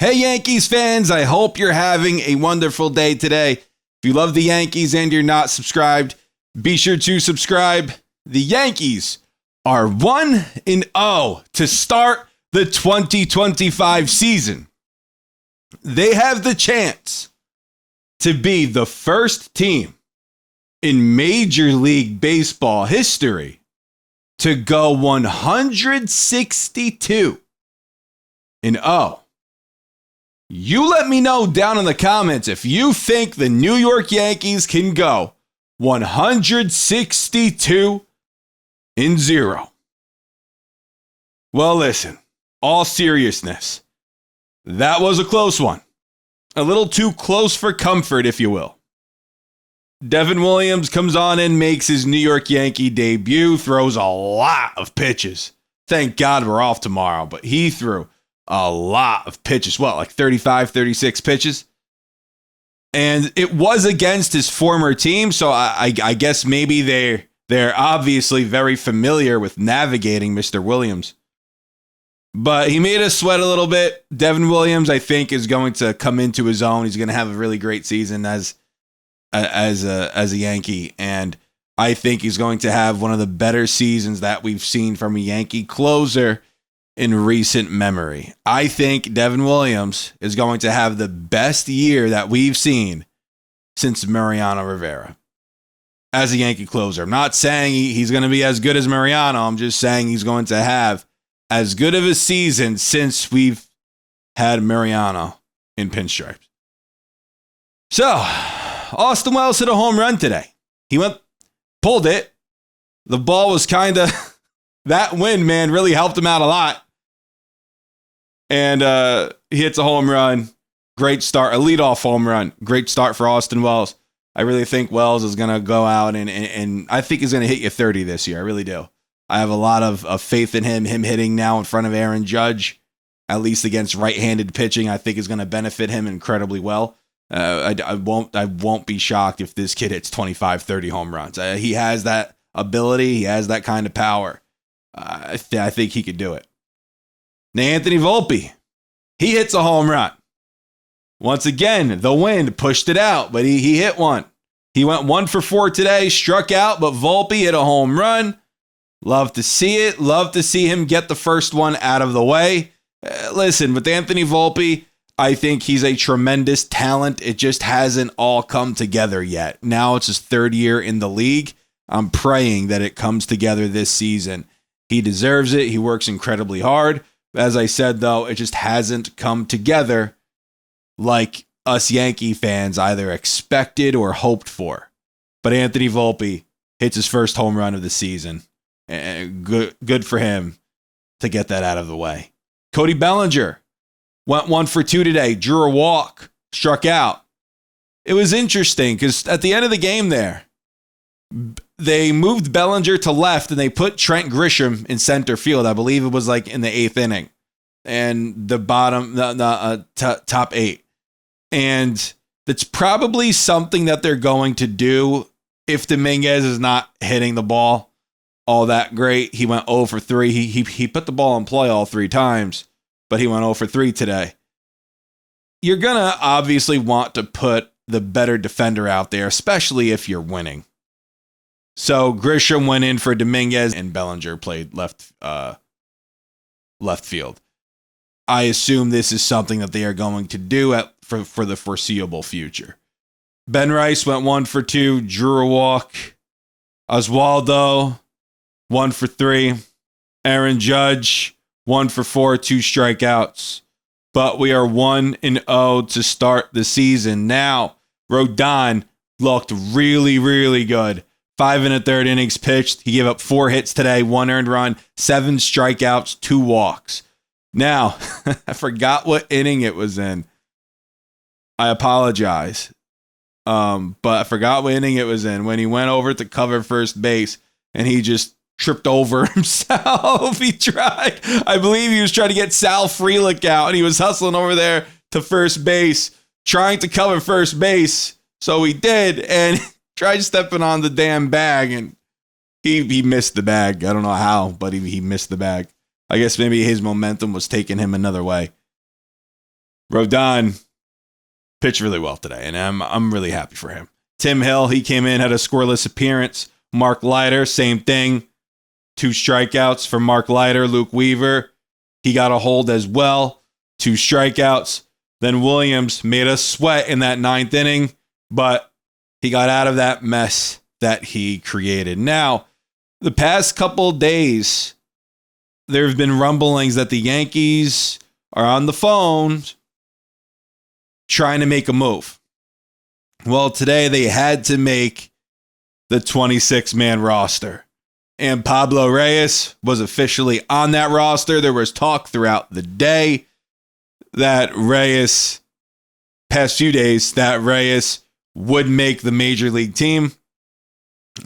Hey, Yankees fans, I hope you're having a wonderful day today. If you love the Yankees and you're not subscribed, be sure to subscribe. The Yankees are 1-0 to start the 2025 season. They have the chance to be the first team in Major League Baseball history to go 162-0. You let me know down in the comments if you think the New York Yankees can go 162-0. Well, listen, all seriousness, that was a close one. A little too close for comfort, if you will. Devin Williams comes on and makes his New York Yankee debut, throws a lot of pitches. Thank God we're off tomorrow, but he threw a lot of pitches. What, like 35, 36 pitches? And it was against his former team, so I guess maybe they're obviously very familiar with navigating Mr. Williams. But he made us sweat a little bit. Devin Williams, I think, is going to come into his own. He's going to have a really great season as a Yankee, and I think he's going to have one of the better seasons that we've seen from a Yankee closer in recent memory. I think Devin Williams is going to have the best year that we've seen since Mariano Rivera as a Yankee closer. I'm not saying he's going to be as good as Mariano. I'm just saying he's going to have as good of a season since we've had Mariano in pinstripes. So, Austin Wells hit a home run today. He pulled it. The ball was kind of, that wind, man, really helped him out a lot. And he hits a home run. Great start. A leadoff home run. Great start for Austin Wells. I really think Wells is going to go out and I think he's going to hit you 30 this year. I really do. I have a lot of faith in him. Him hitting now in front of Aaron Judge, at least against right-handed pitching, I think is going to benefit him incredibly well. I won't be shocked if this kid hits 25, 30 home runs. He has that ability. He has that kind of power. I think he could do it. Now, Anthony Volpe, he hits a home run. Once again, the wind pushed it out, but he hit one. He went 1 for 4 today, struck out, but Volpe hit a home run. Love to see it. Love to see him get the first one out of the way. Listen, with Anthony Volpe, I think he's a tremendous talent. It just hasn't all come together yet. Now it's his 3rd year in the league. I'm praying that it comes together this season. He deserves it. He works incredibly hard. As I said, though, it just hasn't come together like us Yankee fans either expected or hoped for. But Anthony Volpe hits his first home run of the season. And good for him to get that out of the way. Cody Bellinger went 1 for 2 today, drew a walk, struck out. It was interesting because at the end of the game there, they moved Bellinger to left and they put Trent Grisham in center field. I believe it was like in the 8th inning and the top 8. And that's probably something that they're going to do if Dominguez is not hitting the ball all that great. He went 0 for 3. He put the ball in play all 3 times, but he went 0 for 3 today. You're going to obviously want to put the better defender out there, especially if you're winning. So Grisham went in for Dominguez and Bellinger played left field. I assume this is something that they are going to do for the foreseeable future. Ben Rice went 1 for 2, drew a walk. Oswaldo, 1 for 3. Aaron Judge, 1 for 4, 2 strikeouts. But we are 1-0 to start the season. Now, Rodon looked really, really good. 5 1/3 innings pitched. He gave up 4 hits today, 1 earned run, 7 strikeouts, 2 walks. Now, I forgot what inning it was in. I apologize. But I forgot what inning it was in when he went over to cover first base and he just tripped over himself. He tried. I believe he was trying to get Sal Frelick out and he was hustling over there to first base, trying to cover first base. So he did and tried stepping on the damn bag and he missed the bag. I don't know how, but he missed the bag. I guess maybe his momentum was taking him another way. Rodon pitched really well today, and I'm really happy for him. Tim Hill, he came in, had a scoreless appearance. Mark Leiter, same thing. 2 strikeouts for Mark Leiter. Luke Weaver, he got a hold as well. 2 strikeouts. Then Williams made us sweat in that 9th inning, but he got out of that mess that he created. Now, the past couple days, there have been rumblings that the Yankees are on the phone trying to make a move. Well, today they had to make the 26-man roster. And Pablo Reyes was officially on that roster. There was talk throughout the day that Reyes, past few days, that Reyes would make the major league team.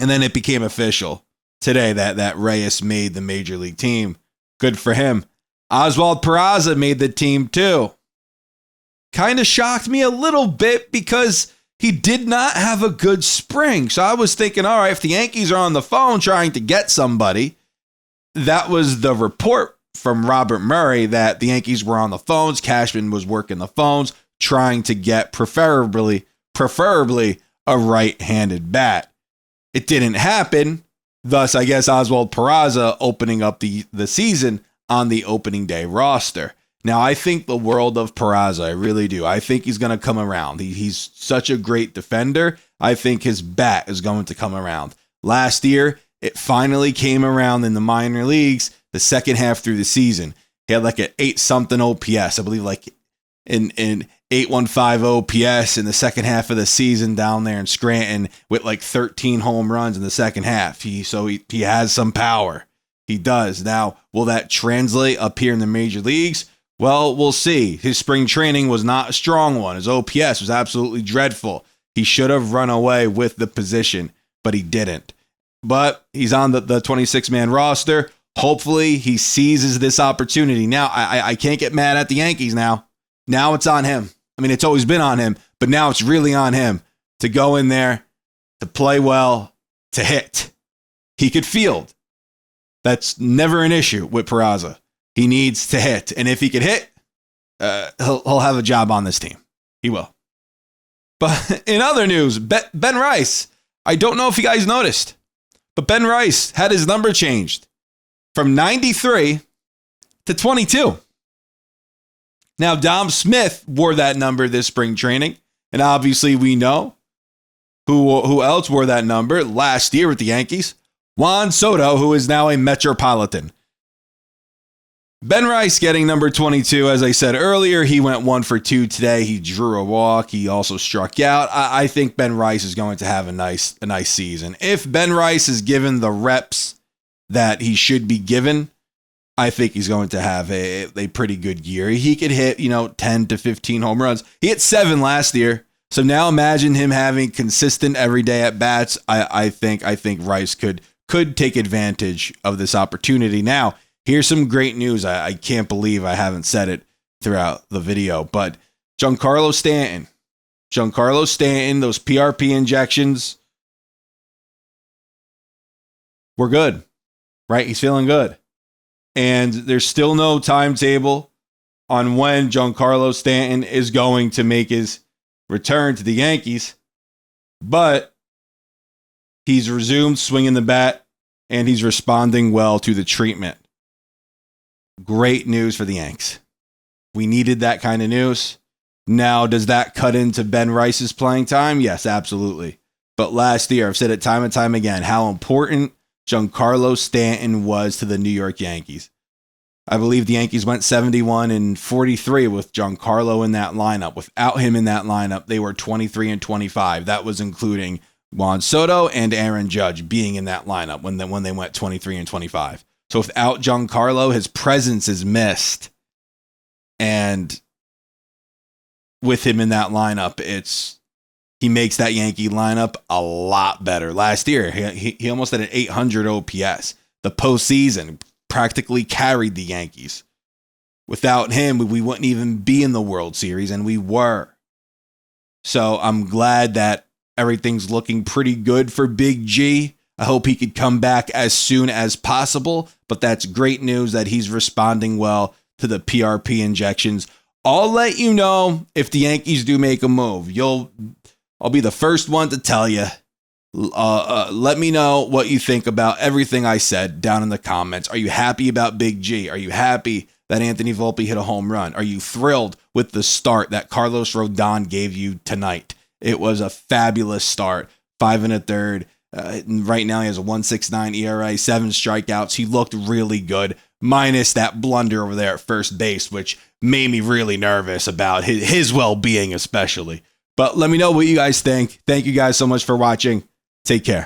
And then it became official today that Reyes made the major league team. Good for him. Oswald Peraza made the team too. Kind of shocked me a little bit because he did not have a good spring. So I was thinking, all right, if the Yankees are on the phone trying to get somebody, that was the report from Robert Murray that the Yankees were on the phones. Cashman was working the phones, trying to get preferably a right-handed bat. It didn't happen. Thus, I guess Oswald Peraza opening up the season on the opening day roster. Now, I think the world of Peraza, I really do. I think he's going to come around. He's such a great defender. I think his bat is going to come around. Last year, it finally came around in the minor leagues the second half through the season. He had like an 8-something OPS. I believe like in 815 OPS in the second half of the season down there in Scranton with like 13 home runs in the second half. He has some power. He does. Now, will that translate up here in the major leagues? Well, we'll see. His spring training was not a strong one. His OPS was absolutely dreadful. He should have run away with the position, but he didn't. But he's on the 26-man roster. Hopefully, he seizes this opportunity. Now, I can't get mad at the Yankees now. Now it's on him. I mean, it's always been on him, but now it's really on him to go in there, to play well, to hit. He could field. That's never an issue with Peraza. He needs to hit. And if he could hit, he'll have a job on this team. He will. But in other news, Ben Rice, I don't know if you guys noticed, but Ben Rice had his number changed from 93 to 22. Now, Dom Smith wore that number this spring training. And obviously we know who else wore that number last year with the Yankees. Juan Soto, who is now a Metropolitan. Ben Rice getting number 22. As I said earlier, he went 1 for 2 today. He drew a walk. He also struck out. I think Ben Rice is going to have a nice season. If Ben Rice is given the reps that he should be given, I think he's going to have a pretty good year. He could hit, 10 to 15 home runs. He hit 7 last year. So now imagine him having consistent everyday at bats. I think Rice could take advantage of this opportunity. Now, here's some great news. I can't believe I haven't said it throughout the video, but Giancarlo Stanton, those PRP injections were good, right? He's feeling good. And there's still no timetable on when Giancarlo Stanton is going to make his return to the Yankees, but he's resumed swinging the bat and he's responding well to the treatment. Great news for the Yanks. We needed that kind of news. Now, does that cut into Ben Rice's playing time? Yes, absolutely. But last year, I've said it time and time again, how important Giancarlo Stanton was to the New York Yankees. I believe the Yankees went 71-43 with Giancarlo in that lineup. Without him in that lineup, they were 23-25. That was including Juan Soto and Aaron Judge being in that lineup when they went 23-25. So without Giancarlo, his presence is missed. And with him in that lineup, he makes that Yankee lineup a lot better. Last year, he almost had an 800 OPS. The postseason practically carried the Yankees. Without him, we wouldn't even be in the World Series, and we were. So I'm glad that everything's looking pretty good for Big G. I hope he could come back as soon as possible, but that's great news that he's responding well to the PRP injections. I'll let you know if the Yankees do make a move. I'll be the first one to tell you. Let me know what you think about everything I said down in the comments. Are you happy about Big G? Are you happy that Anthony Volpe hit a home run? Are you thrilled with the start that Carlos Rodon gave you tonight? It was a fabulous start. 5 1/3. Right now he has a 1.69 ERA, 7 strikeouts. He looked really good, minus that blunder over there at first base, which made me really nervous about his well-being especially. But let me know what you guys think. Thank you guys so much for watching. Take care.